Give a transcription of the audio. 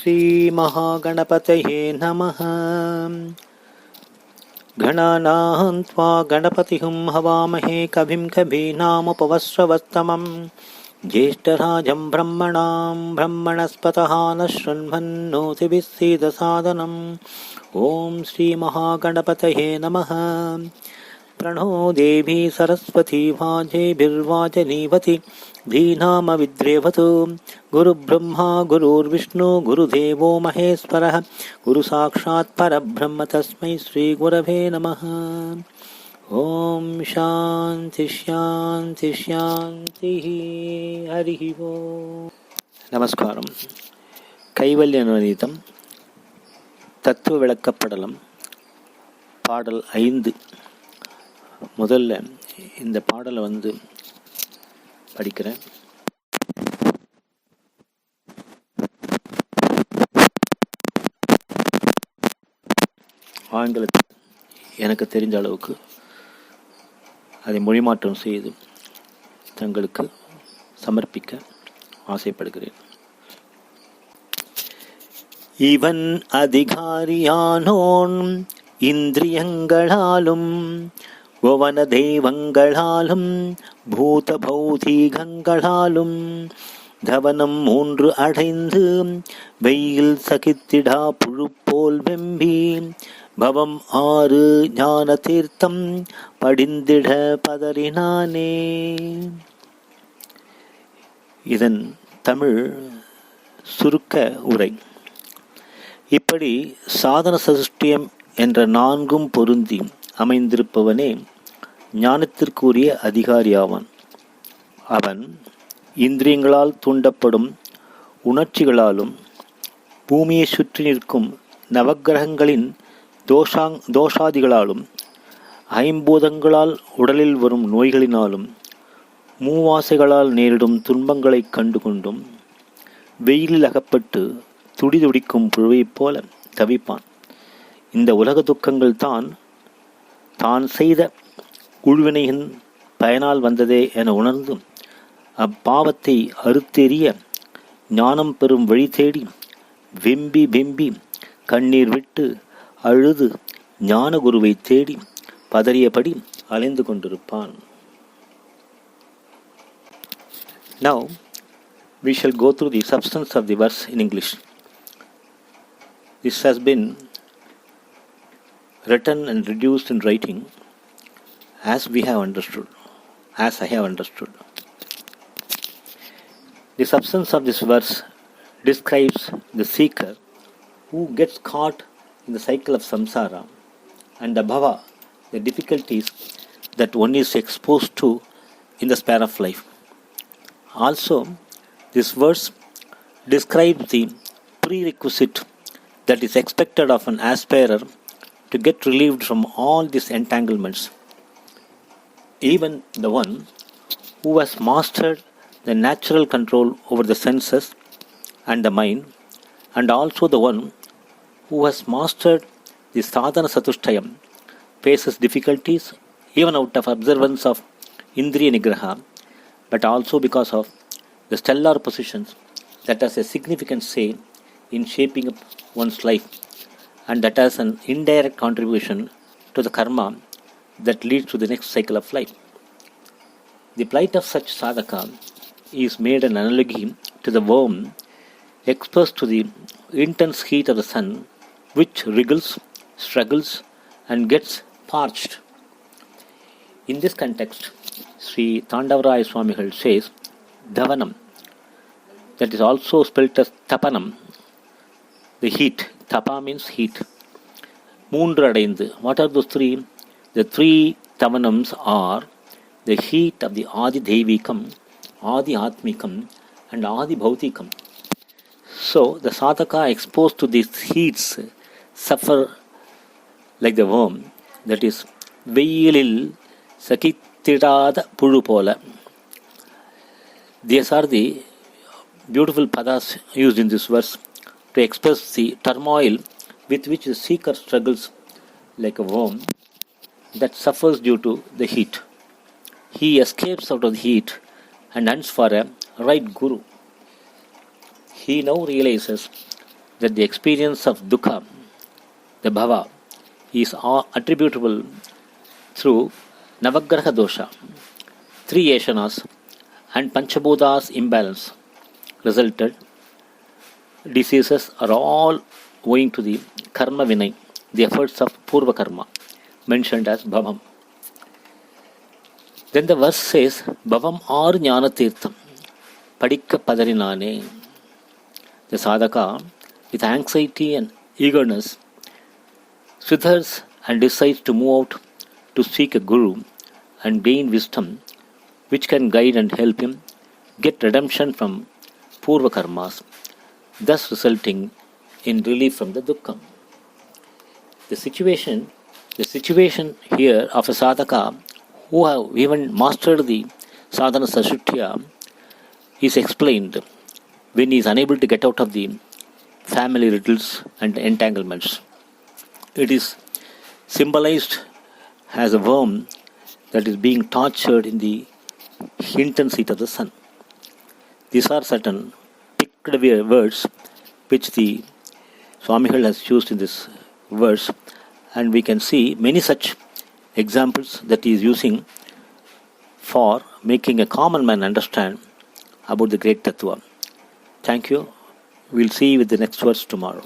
श्रीमहागणपतये नमः। गणानां त्वा गणपतिं हवामहे कविं कवीनामुपवस्रवस्तमं ज्येष्ठराजं ब्रह्मणस्पतः न शृण्वन्नोतिभिः सीदसादनम्। ॐ श्रीमहागणपतये नमः। प्रणो देवी सरस्वती वाजेभिर्वाजनीवति धीनामविद्रेवतु। गुरुब्रह्मा गुरुर्विष्णु गुरुदेवो महेश्वरः गुरुसाक्षात् परब्रह्म तस्मै श्रीगुरवे नमः। ओम शांति शांति शांति हरि ओम। நமஸ்காரம். கைவல்ய நவநீதம் தத்துவ விளக்கப்படலம் பாடல் 5. முதல்ல இந்த பாடலை படிக்கிறேன். ஆங்கிலத்தில் எனக்கு தெரிஞ்ச அளவுக்கு அதை மொழிமாற்றம் செய்து தங்களுக்கு சமர்ப்பிக்க ஆசைப்படுகிறேன். இவன் அதிகாரியானோன் இந்திரியங்களாலும் புவன தெய்வங்களாலும் பூத பௌதீகங்களாலும் தவனம் 3 அடைந்து வெயில் சகித்திடா புழு போல் வெம்பி பவம் 6 ஞான தீர்த்தம் படிந்திட பதறினானே. இதன் தமிழ் சுருக்க உரை. இப்படி சாதன சதுஷ்டியம் என்ற 4ம் பொருந்தி அமைந்திருப்பவனே ஞானத்திற்குரிய அதிகாரியாவான். அவன் இந்திரியங்களால் தூண்டப்படும் உணர்ச்சிகளாலும் பூமியை சுற்றி நிற்கும் நவக்கிரகங்களின் தோஷாதிகளாலும் ஐம்பூதங்களால் உடலில் வரும் நோய்களினாலும் மூவாசைகளால் நேரிடும் துன்பங்களை கண்டு கொண்டும் வெயிலில் அகப்பட்டு துடிதுடிக்கும் புழுவைப் போல தவிப்பான். இந்த உலக துக்கங்கள் தான் செய்த உழ்வினையின் பயனால் வந்ததே என உணர்ந்து அப்பாவத்தை அறுத்தெறிய ஞானம் பெறும் வழி தேடி வெம்பி கண்ணீர் விட்டு அழுது ஞான குருவை தேடி பதறியபடி அலைந்து கொண்டிருப்பான். Now we shall go through the substance of the verse in English. This has been written and reduced in writing as I have understood. The substance of this verse describes the seeker who gets caught in the cycle of samsara and the bhava, the difficulties that one is exposed to in the span of life. Also, this verse describes the prerequisite that is expected of an aspirer to get relieved from all these entanglements. Even the one who has mastered the natural control over the senses and the mind, and also the one who has mastered the sadhana satushtayam, faces difficulties even out of observance of indriya nigraha, but also because of the stellar positions that has a significant say in shaping up one's life, and that has an indirect contribution to the karma that leads to the next cycle of life. The plight of such sadhaka is made an analogy to the worm exposed to the intense heat of the sun, which wriggles, struggles, and gets parched. In this context, Sri Tandavaraya Swamigal says, Dhavanam, that is also spelled as Tapanam, the heat. Tapa means heat. 3 அடைந்து. What are those 3? The 3 Tavanams are the heat of the Adi Devikam, Adi Atmikam, and Adi Bhautikam. So, the sadhaka exposed to these heats suffer like the worm, that is, வெயிலில் சகித்திடாத புழு போல. These are the beautiful padas used in this verse to express the turmoil with which the seeker struggles like a worm that suffers due to the heat. He escapes out of the heat and hunts for a right guru. He now realizes that the experience of dukkha, the bhava, is attributable through Navagraha dosha, 3 ashanas, and Panchabhutas imbalance resulted. Diseases are all owing to the karma vinay, the efforts of purva karma, mentioned as bhavam. Then the verse says, Bhavam or jnana tirtham, padikka padarinane. The sadhaka, with anxiety and eagerness, swithers and decides to move out to seek a guru and gain wisdom which can guide and help him get redemption from purva karmas, thus resulting in relief from the dukkha. The situation here of a sadhaka who have even mastered the sadhana sashutya is explained when he is unable to get out of the family riddles and entanglements. It is symbolized as a worm that is being tortured in the intense heat of the sun. These are certain picked words which the Swamigal has used in this verse, and we can see many such examples that he is using for making a common man understand about the great Tattva. Thank you. We'll see you with the next verse tomorrow.